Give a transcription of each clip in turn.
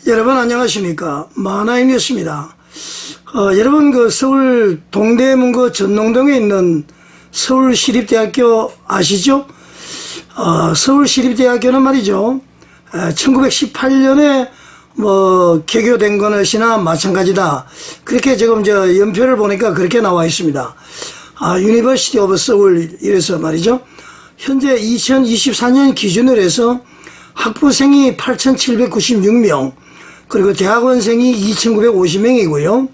여러분 안녕하십니까. 만화인 뉴스입니다. 여러분 그 서울 동대문구 전농동에 있는 서울시립대학교 아시죠? 서울시립대학교는 말이죠. 1918년에 개교된 것이나 마찬가지다. 그렇게 지금 연표를 보니까 그렇게 나와 있습니다. 유니버시티 오브 서울 이래서 말이죠. 현재 2024년 기준으로 해서 학부생이 8,796명, 그리고 대학원생이 2,950명이고요.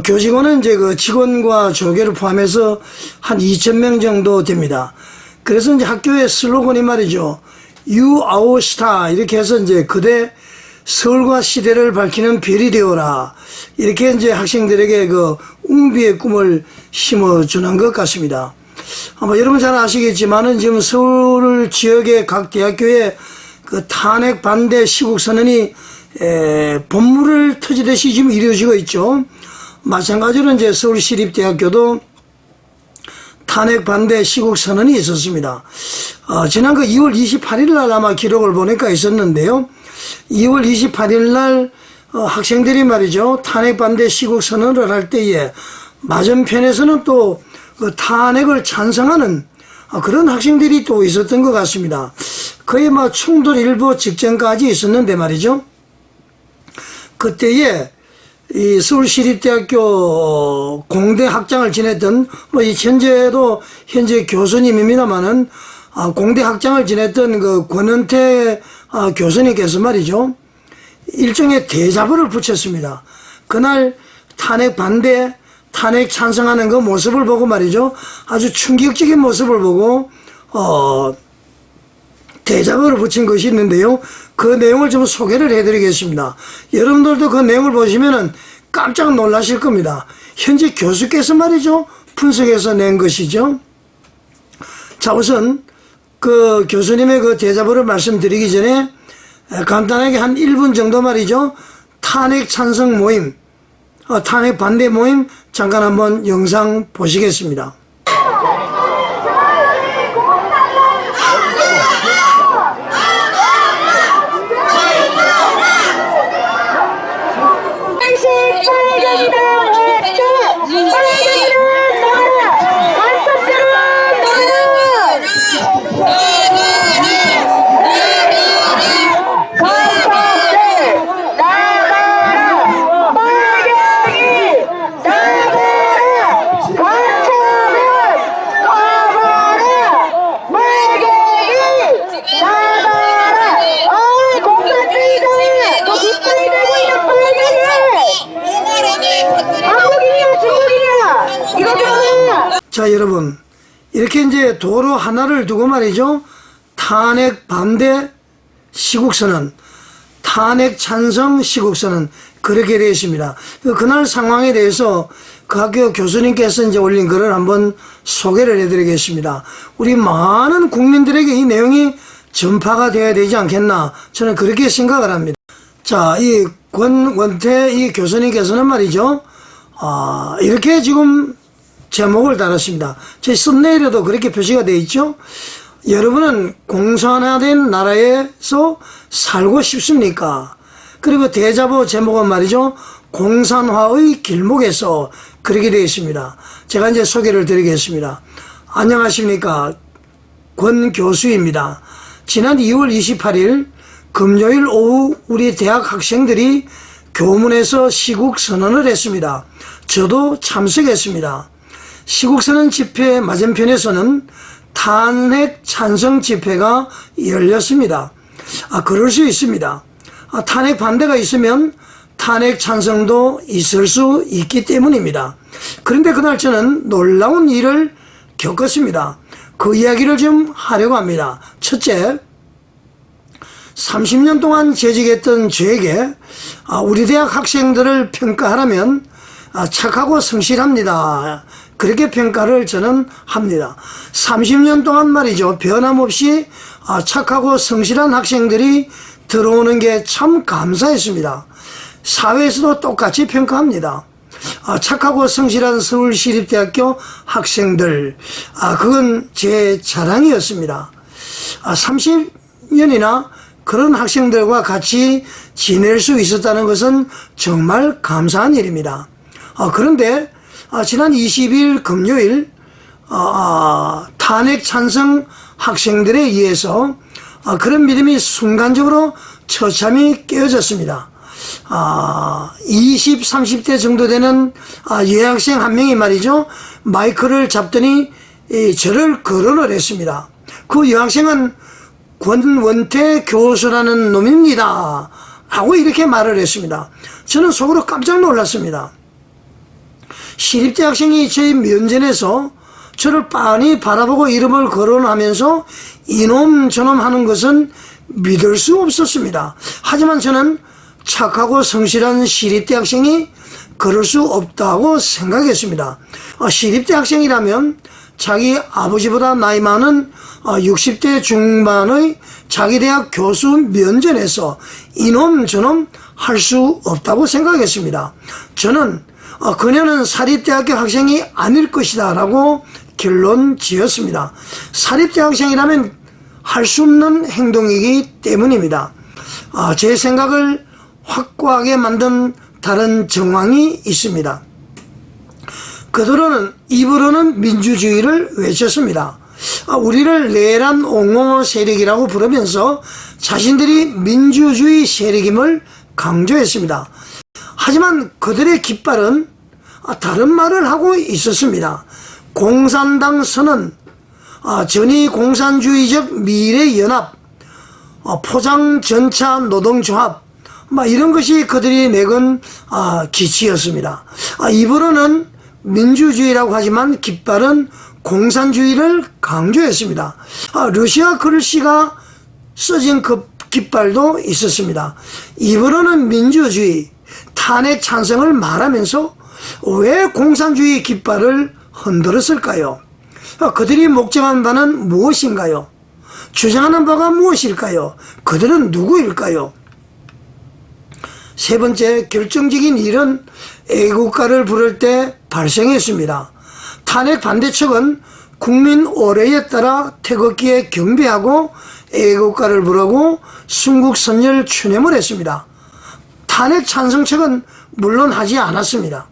교직원은 그 직원과 조교를 포함해서 한 2,000명 정도 됩니다. 그래서 학교의 슬로건이 말이죠. You our star. 이렇게 해서 그대 서울과 시대를 밝히는 별이 되어라. 이렇게 학생들에게 그 웅비의 꿈을 심어주는 것 같습니다. 여러분 잘 아시겠지만은 지금 서울 지역의 각 대학교에 그 탄핵 반대 시국 선언이 본물을 터지듯이 지금 이루어지고 있죠. 마찬가지로 서울시립대학교도 탄핵 반대 시국 선언이 있었습니다. 지난 2월 28일 날 아마 기록을 보니까 있었는데요. 2월 28일 날 학생들이 말이죠. 탄핵 반대 시국 선언을 할 때에 맞은편에서는 또 그 탄핵을 찬성하는 그런 학생들이 또 있었던 것 같습니다. 거의 충돌 일부 직전까지 있었는데 말이죠. 그때에 이 서울시립대학교 공대 학장을 지냈던 현재 교수님입니다만은 공대 학장을 지냈던 그 권은태 교수님께서 말이죠. 일종의 대자보를 붙였습니다. 그날 탄핵 반대, 탄핵 찬성하는 그 모습을 보고 말이죠. 아주 충격적인 모습을 보고 대자보를 붙인 것이 있는데요. 그 내용을 좀 소개를 해드리겠습니다. 여러분들도 그 내용을 보시면은 깜짝 놀라실 겁니다. 현재 교수께서 말이죠. 분석해서 낸 것이죠. 자, 우선 그 교수님의 그 대자보를 말씀드리기 전에 간단하게 한 1분 정도 말이죠. 탄핵 찬성 모임, 탄핵 반대 모임 잠깐 한번 영상 보시겠습니다. 자, 여러분 이렇게 도로 하나를 두고 말이죠. 탄핵 반대 시국선언, 탄핵 찬성 시국선언 그렇게 되어 있습니다. 그날 상황에 대해서 그 학교 교수님께서 올린 글을 한번 소개를 해드리겠습니다. 우리 많은 국민들에게 이 내용이 전파가 되어야 되지 않겠나 저는 그렇게 생각을 합니다. 자, 이 권원태 이 교수님께서는 말이죠. 이렇게 지금 제목을 달았습니다. 제 썸네일에도 그렇게 표시가 되어 있죠. 여러분은 공산화된 나라에서 살고 싶습니까? 그리고 대자보 제목은 말이죠. 공산화의 길목에서 그렇게 되어 있습니다. 제가 소개를 드리겠습니다. 안녕하십니까. 권 교수입니다. 지난 2월 28일 금요일 오후 우리 대학 학생들이 교문에서 시국 선언을 했습니다. 저도 참석했습니다. 시국선언 집회 맞은편에서는 탄핵 찬성 집회가 열렸습니다. 그럴 수 있습니다. 탄핵 반대가 있으면 탄핵 찬성도 있을 수 있기 때문입니다. 그런데 그날 저는 놀라운 일을 겪었습니다. 그 이야기를 좀 하려고 합니다. 첫째, 30년 동안 재직했던 저에게 우리 대학 학생들을 평가하라면 착하고 성실합니다. 그렇게 평가를 저는 합니다. 30년 동안 말이죠. 변함없이 착하고 성실한 학생들이 들어오는 게 참 감사했습니다. 사회에서도 똑같이 평가합니다. 착하고 성실한 서울시립대학교 학생들, 그건 제 자랑이었습니다. 30년이나 그런 학생들과 같이 지낼 수 있었다는 것은 정말 감사한 일입니다. 그런데 지난 20일 금요일 탄핵 찬성 학생들에 의해서 그런 믿음이 순간적으로 처참히 깨어졌습니다. 20, 30대 정도 되는 여학생 한 명이 말이죠, 마이크를 잡더니 저를 거론을 했습니다. 그 여학생은 권원태 교수라는 놈입니다 하고 이렇게 말을 했습니다. 저는 속으로 깜짝 놀랐습니다. 시립대 학생이 저희 면전에서 저를 빤히 바라보고 이름을 거론하면서 이놈 저놈 하는 것은 믿을 수 없었습니다. 하지만 저는 착하고 성실한 시립대 학생이 그럴 수 없다고 생각했습니다. 시립대 학생이라면 자기 아버지보다 나이 많은 60대 중반의 자기 대학 교수 면전에서 이놈 저놈 할 수 없다고 생각했습니다. 저는 그녀는 사립대학교 학생이 아닐 것이다 라고 결론 지었습니다. 사립대 학생이라면 할 수 없는 행동이기 때문입니다. 제 생각을 확고하게 만든 다른 정황이 있습니다. 그들은 입으로는 민주주의를 외쳤습니다. 우리를 내란 옹호 세력이라고 부르면서 자신들이 민주주의 세력임을 강조했습니다. 하지만 그들의 깃발은 다른 말을 하고 있었습니다. 공산당 선언, 전위공산주의적 미래연합, 포장전차노동조합, 이런 것이 그들이 내건 기치였습니다. 입으로는 민주주의라고 하지만 깃발은 공산주의를 강조했습니다. 러시아 글씨가 써진 그 깃발도 있었습니다. 입으로는 민주주의, 탄핵 찬성을 말하면서 왜 공산주의 깃발을 흔들었을까요? 그들이 목적한 바는 무엇인가요? 주장하는 바가 무엇일까요? 그들은 누구일까요? 세 번째 결정적인 일은 애국가를 부를 때 발생했습니다. 탄핵 반대 측은 국민 오래에 따라 태극기에 경배하고 애국가를 부르고 순국선열 추념을 했습니다. 탄핵 찬성 측은 물론 하지 않았습니다.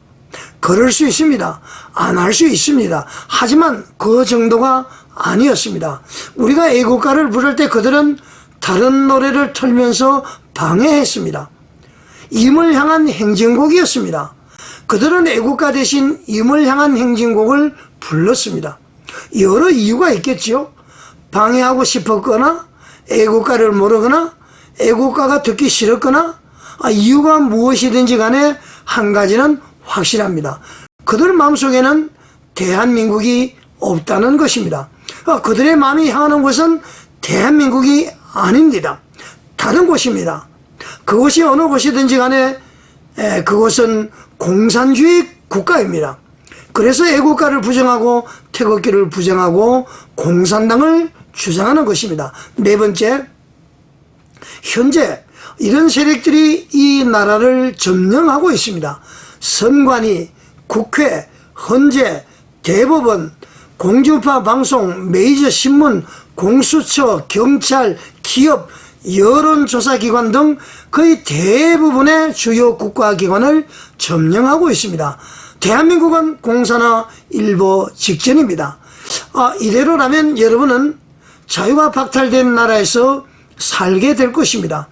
그럴 수 있습니다. 안 할 수 있습니다. 하지만 그 정도가 아니었습니다. 우리가 애국가를 부를 때 그들은 다른 노래를 틀면서 방해했습니다. 임을 향한 행진곡이었습니다. 그들은 애국가 대신 임을 향한 행진곡을 불렀습니다. 여러 이유가 있겠지요. 방해하고 싶었거나 애국가를 모르거나 애국가가 듣기 싫었거나 이유가 무엇이든지 간에 한 가지는 확실합니다. 그들 마음속에는 대한민국이 없다는 것입니다. 그들의 마음이 향하는 곳은 대한민국이 아닙니다. 다른 곳입니다. 그곳이 어느 곳이든지 간에 그곳은 공산주의 국가입니다. 그래서 애국가를 부정하고 태극기를 부정하고 공산당을 주장하는 것입니다. 네 번째, 현재 이런 세력들이 이 나라를 점령하고 있습니다. 선관위, 국회, 헌재, 대법원, 공중파 방송, 메이저 신문, 공수처, 경찰, 기업, 여론조사기관 등 거의 대부분의 주요 국가기관을 점령하고 있습니다. 대한민국은 공산화 일보 직전입니다. 이대로라면 여러분은 자유가 박탈된 나라에서 살게 될 것입니다.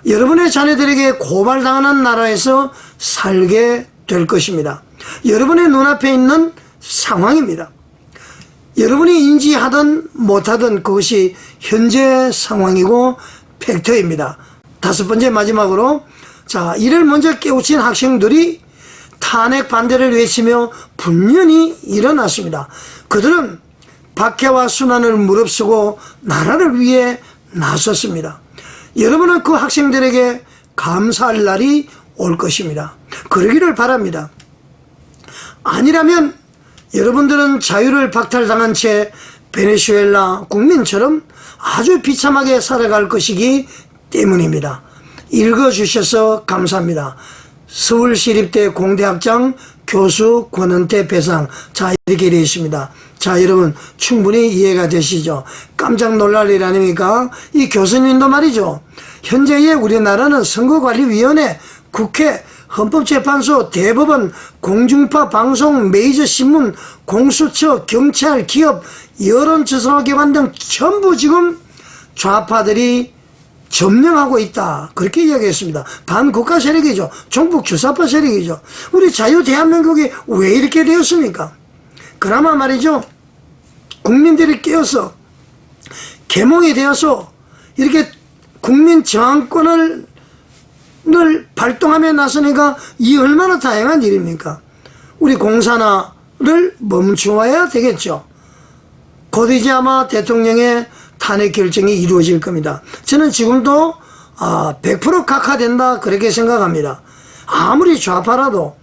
여러분의 자녀들에게 고발당하는 나라에서 살게 될 것입니다. 여러분의 눈앞에 있는 상황입니다. 여러분이 인지하든 못하든 그것이 현재 상황이고 팩트입니다. 다섯 번째 마지막으로, 이를 먼저 깨우친 학생들이 탄핵 반대를 외치며 분연히 일어났습니다. 그들은 박해와 순환을 무릅쓰고 나라를 위해 나섰습니다. 여러분은 그 학생들에게 감사할 날이 올 것입니다. 그러기를 바랍니다. 아니라면 여러분들은 자유를 박탈당한 채 베네수엘라 국민처럼 아주 비참하게 살아갈 것이기 때문입니다. 읽어주셔서 감사합니다. 서울시립대 공대학장 교수 권은태 배상. 이렇게 되어 있습니다. 자, 여러분 충분히 이해가 되시죠? 깜짝 놀랄 일 아닙니까? 이 교수님도 말이죠. 현재의 우리나라는 선거관리위원회, 국회, 헌법재판소, 대법원, 공중파 방송, 메이저 신문, 공수처, 경찰, 기업, 여론조사기관 등 전부 지금 좌파들이 점령하고 있다. 그렇게 이야기했습니다. 반국가 세력이죠. 종북 주사파 세력이죠. 우리 자유 대한민국이 왜 이렇게 되었습니까? 그나마 말이죠. 국민들이 깨어서 계몽이 되어서 이렇게 국민 저항권을 발동하며 나서니까 이 얼마나 다양한 일입니까? 우리 공산화를 멈추어야 되겠죠. 곧 이제 아마 대통령의 탄핵 결정이 이루어질 겁니다. 저는 지금도 100% 각하된다 그렇게 생각합니다. 아무리 좌파라도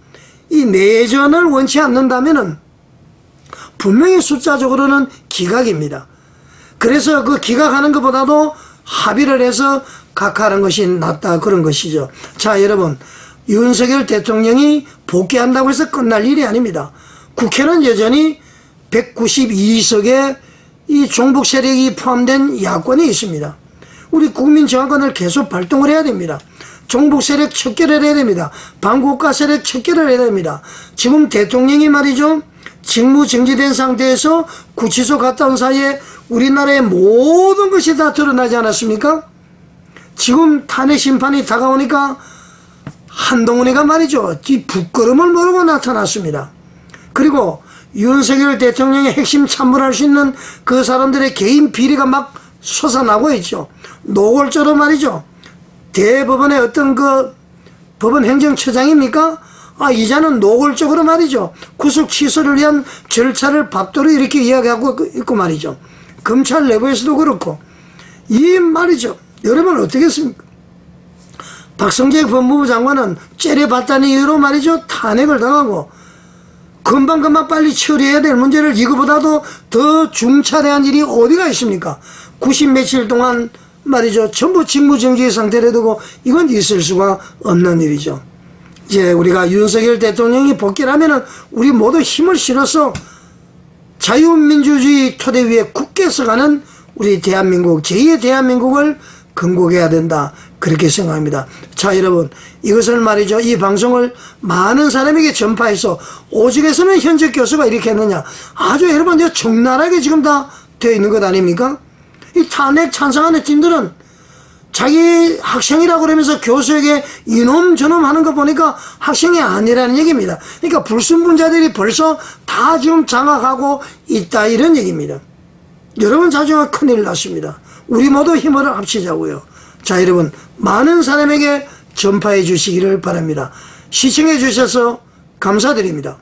이 내전을 원치 않는다면은 분명히 숫자적으로는 기각입니다. 그래서 그 기각하는 것보다도 합의를 해서 각하하는 것이 낫다 그런 것이죠. 자, 여러분 윤석열 대통령이 복귀한다고 해서 끝날 일이 아닙니다. 국회는 여전히 192석의 이 종북 세력이 포함된 야권이 있습니다. 우리 국민 저항권을 계속 발동을 해야 됩니다. 종북 세력 척결을 해야 됩니다. 반국가 세력 척결을 해야 됩니다. 지금 대통령이 말이죠. 직무 정지된 상태에서 구치소 갔다 온 사이에 우리나라의 모든 것이 다 드러나지 않았습니까? 지금 탄핵 심판이 다가오니까 한동훈이가 말이죠. 이 부끄러움을 모르고 나타났습니다. 그리고 윤석열 대통령의 핵심 참모할 수 있는 그 사람들의 개인 비리가 막 솟아나고 있죠. 노골적으로 말이죠. 대법원의 어떤 그 법원 행정처장입니까? 이자는 노골적으로 말이죠. 구속 취소를 위한 절차를 밥도로 이렇게 이야기하고 있고 말이죠. 검찰 내부에서도 그렇고. 이 말이죠. 여러분 어떻겠습니까? 박성재 법무부 장관은 째려봤다는 이유로 말이죠. 탄핵을 당하고 금방금방 빨리 처리해야 될 문제를 이거보다도 더 중차대한 일이 어디가 있습니까? 90 며칠 동안 말이죠. 전부 직무정지 상태로 두고 이건 있을 수가 없는 일이죠. 이제 우리가 윤석열 대통령이 복귀를 하면은 우리 모두 힘을 실어서 자유민주주의 토대 위에 굳게 서가는 우리 대한민국, 제2의 대한민국을 건국해야 된다. 그렇게 생각합니다. 자, 여러분 이것을 말이죠. 이 방송을 많은 사람에게 전파해서 오죽해서는 현직 교수가 이렇게 했느냐. 아주 여러분 적나라하게 지금 다 되어 있는 것 아닙니까? 이 탄핵 찬성하는 팀들은 자기 학생이라고 그러면서 교수에게 이놈 저놈 하는 거 보니까 학생이 아니라는 얘기입니다. 그러니까 불순분자들이 벌써 다 지금 장악하고 있다 이런 얘기입니다. 여러분 자중하 큰일 났습니다. 우리 모두 힘을 합치자고요. 자, 여러분 많은 사람에게 전파해 주시기를 바랍니다. 시청해 주셔서 감사드립니다.